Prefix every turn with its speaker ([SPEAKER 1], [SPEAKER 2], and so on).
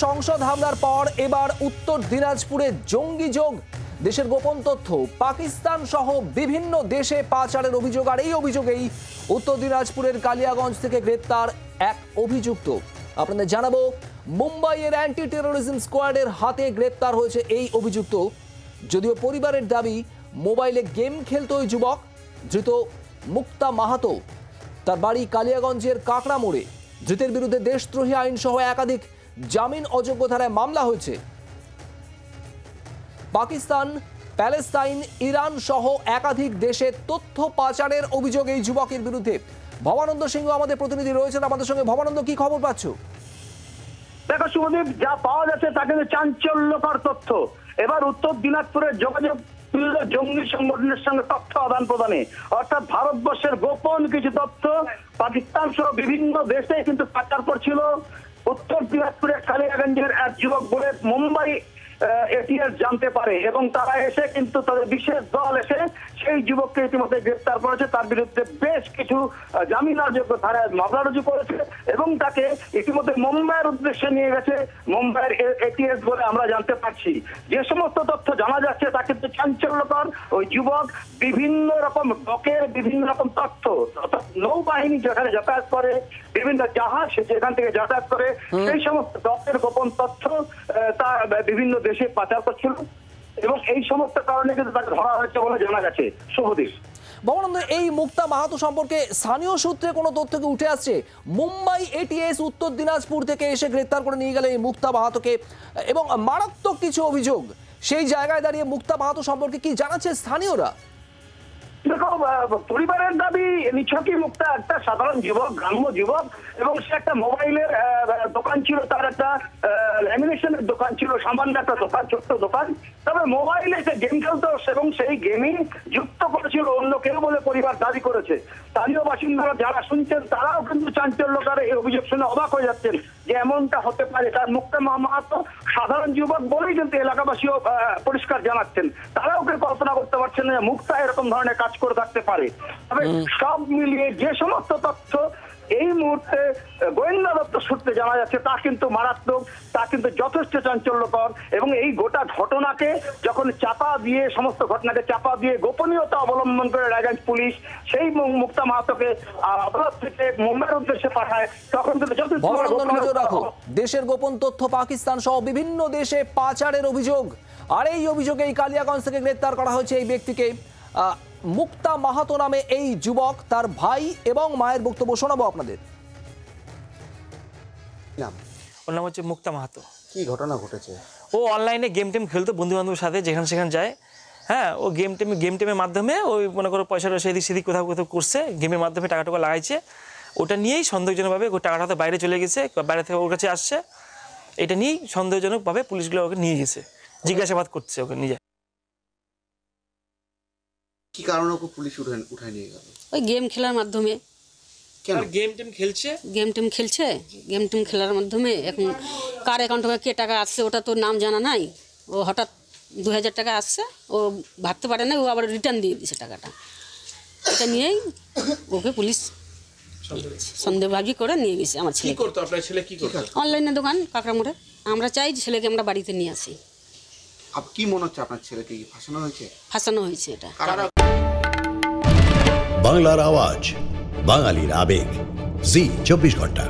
[SPEAKER 1] সংসদ হামলার পর এবার উত্তর দিনাজপুরে জঙ্গি যোগ। দেশের গোপন তথ্য পাকিস্তান সহ বিভিন্ন দেশে পাচারের অভিযোগ, আর এই অভিযোগেই উত্তর দিনাজপুরের কালিয়াগঞ্জ থেকে গ্রেপ্তার এক অভিযুক্ত। আপনাদের জানাবো, মুম্বাইয়ের অ্যান্টি টেরোরিজম স্কোয়াডের হাতে গ্রেপ্তার হয়েছে এই অভিযুক্ত। যদিও পরিবারের দাবি, মোবাইলে গেম খেলত ওই যুবক। ধৃত মুক্তা মাহাতো, তার বাড়ি কালিয়াগঞ্জের কাকড়া মোড়ে। ধৃতের বিরুদ্ধে দেশদ্রোহী আইন সহ একাধিক জামিন অযোগ্য ধারায় মামলা হয়েছে। পাকিস্তান, প্যালেস্তাইন, ইরান সহ একাধিক দেশে তথ্য পাচারের অভিযোগ এই যুবকের বিরুদ্ধে। ভবানন্দ সিংহ আমাদের প্রতিনিধি রয়েছেন আমাদের সঙ্গে। ভবানন্দ, কি খবর পাচ্ছ?
[SPEAKER 2] দেখো শুভদীপ, যা পাওয়া যাচ্ছে তা কিন্তু চাঞ্চল্যকর তথ্য। এবার উত্তর দিনাজপুরের যোগাযোগ জঙ্গি সংগঠনের সঙ্গে তথ্য আদান প্রদানে, অর্থাৎ ভারতবর্ষের গোপন কিছু তথ্য পাকিস্তান সহ বিভিন্ন দেশে কিন্তু পাচার করছিল। উত্তর দিনাজপুরের কালিয়াগঞ্জের এক যুবক বলে মুম্বাই এটিএস জানতে পারে এবং তারা এসে কিন্তু তাদের বিশেষ দল এসে সেই যুবককে ইতিমধ্যে গ্রেফতার করেছে। তার বিরুদ্ধে বেশ কিছু জামিন অযোগ্য ধারায় মামলা রুজু করেছে এবং তাকে ইতিমধ্যে মুম্বাইয়ের উদ্দেশ্যে নিয়ে গেছে। মুম্বাইয়ের এটিএস বলে আমরা জানতে পারছি। যে সমস্ত তথ্য জানা যাচ্ছে তা কিন্তু চাঞ্চল্যকর। ওই যুবক বিভিন্ন রকম ডকের বিভিন্ন রকম তথ্য, অর্থাৎ নৌবাহিনী যেখানে যাতায়াত করে, বিভিন্ন জাহাজ যেখান থেকে যাতায়াত করে, সেই সমস্ত ডকের গোপন তথ্য তার বিভিন্ন দেশে পাচার করছিল এবং এই সমস্ত কারণে কিন্তু তাকে ধরা হয়েছে বলে জানা গেছে। শুভদীপ,
[SPEAKER 1] ভবানন্দ, এই মুক্তা মাহাতো সম্পর্কে স্থানীয় সূত্রে কোনো তথ্য কি উঠে আসছে? মুম্বাই এটিএস উত্তর দিনাজপুর থেকে এসে গ্রেপ্তার করে নিয়ে গেলে এই মুক্তা মাহাতোকে, এবং মারাত্মক কিছু অভিযোগ। সেই জায়গায় দাঁড়িয়ে মুক্তা মাহাতো সম্পর্কে কি জানাচ্ছে স্থানীয়রা?
[SPEAKER 2] দেখো, পরিবারের দাবি নিছকই মুক্তা একটা সাধারণ যুবক, গ্রাম্য যুবক, এবং সে একটা মোবাইলের দোকান ছিল, তার একটা ল্যামিনেশনের দোকান ছিল, সামান্য একটা দোকান, ছোট্ট দোকান। তবে মোবাইলে সে গেম খেলতো এবং সেই গেমই যুক্ত করেছিল অন্য কেউ বলে পরিবার দাবি করেছে। স্থানীয় বাসিন্দারা যারা শুনছেন তারাও কিন্তু চাঞ্চল্যকারে এই অভিযোগ শুনে অবাক হয়ে যাচ্ছেন যে এমনটা হতে পারে। তার মুক্তা মাহাতো সাধারণ যুবক বলেই কিন্তু এলাকাবাসীও পরিষ্কার জানাচ্ছেন। তারাও কেউ কল্পনা করতে পারছেন না মুক্তা এরকম ধরনের কাজ করে থাকতে পারে। তবে সব মিলিয়ে যে সমস্ত তথ্য এই মুহূর্তে গোয়েন্দা দপ্তর সূত্রে জানা যাচ্ছে তা কিন্তু মারাত্মক, তা কিন্তু যথেষ্ট চাঞ্চল্যকর। এবং এই গোটা ঘটনাকে যখন চাপা দিয়ে, সমস্ত ঘটনাকে চাপা দিয়ে গোপনীয়তা অবলম্বন করে রায়গঞ্জ পুলিশ সেই মুক্তা মাহাতোকে আদালত থেকে মুম্বাইয়ের উদ্দেশ্যে পাঠায়, তখন কিন্তু যথেষ্ট
[SPEAKER 1] নজর রাখো। দেশের গোপন তথ্য পাকিস্তান সহ বিভিন্ন দেশে পাচারের অভিযোগ, আর এই অভিযোগে এই কালিয়াগঞ্জ থেকে গ্রেপ্তার করা হয়েছে এই ব্যক্তিকে। মুক্তা মাহাতো নামে এই যুবক, তার ভাই এবং মায়ের বক্তব্য শোনাবো আপনাদের।
[SPEAKER 3] ওর নাম হচ্ছে মুক্তা মাহাতো।
[SPEAKER 4] কি ঘটনা ঘটেছে?
[SPEAKER 3] ও অনলাইনে গেম টেম খেলতো বন্ধু বান্ধবের সাথে, যেখানে সেখানে যায়। হ্যাঁ, ও গেম টেমের মাধ্যমে ওই মনে করো পয়সা এদিক সেদিক কোথাও কোথাও করছে, গেমের মাধ্যমে টাকা লাগাইছে। ওটা নিয়েই সন্দেহজনকভাবে ওই টাকাটা হয়তো বাইরে চলে গেছে, বাইরে থেকে ওর কাছে আসছে। এটা নিয়েই সন্দেহজনকভাবে পুলিশগুলো ওকে নিয়ে গেছে, জিজ্ঞাসাবাদ করছে ওকে নিজে।
[SPEAKER 4] কি কারণে ওকে পুলিশ উঠায় নিয়ে গেল?
[SPEAKER 5] ওই গেম খেলার মাধ্যমে।
[SPEAKER 4] কেন
[SPEAKER 3] গেম টেম খেলছে?
[SPEAKER 5] গেম টেম খেলার মাধ্যমে এখন কার অ্যাকাউন্টে কে টাকা আসছে ওটা তো নাম জানা নাই। ও হঠাৎ 2000 টাকা আসছে, ও ভাবতে পারে না, ও আবার রিটার্ন দিয়ে দিয়েছে টাকাটা। এটা নিয়েই ওকে পুলিশ সন্দেহভাগী করে নিয়ে গেছে। আমার ছেলে
[SPEAKER 4] কি করতো? আপনার ছেলে কি করতো?
[SPEAKER 5] অনলাইনে দোকান, কাকড়া মোড়ে। আমরা চাই ছেলেকে আমরা বাড়িতে নিয়ে আসি।
[SPEAKER 4] কি মনে হচ্ছে আপনার ছেলেকে কি ফাঁসানো হয়েছে?
[SPEAKER 5] ফাঁসানো হয়েছে এটা।
[SPEAKER 6] বাংলার আওয়াজ, বাঙালির আবেগ, জি 24 ঘন্টা।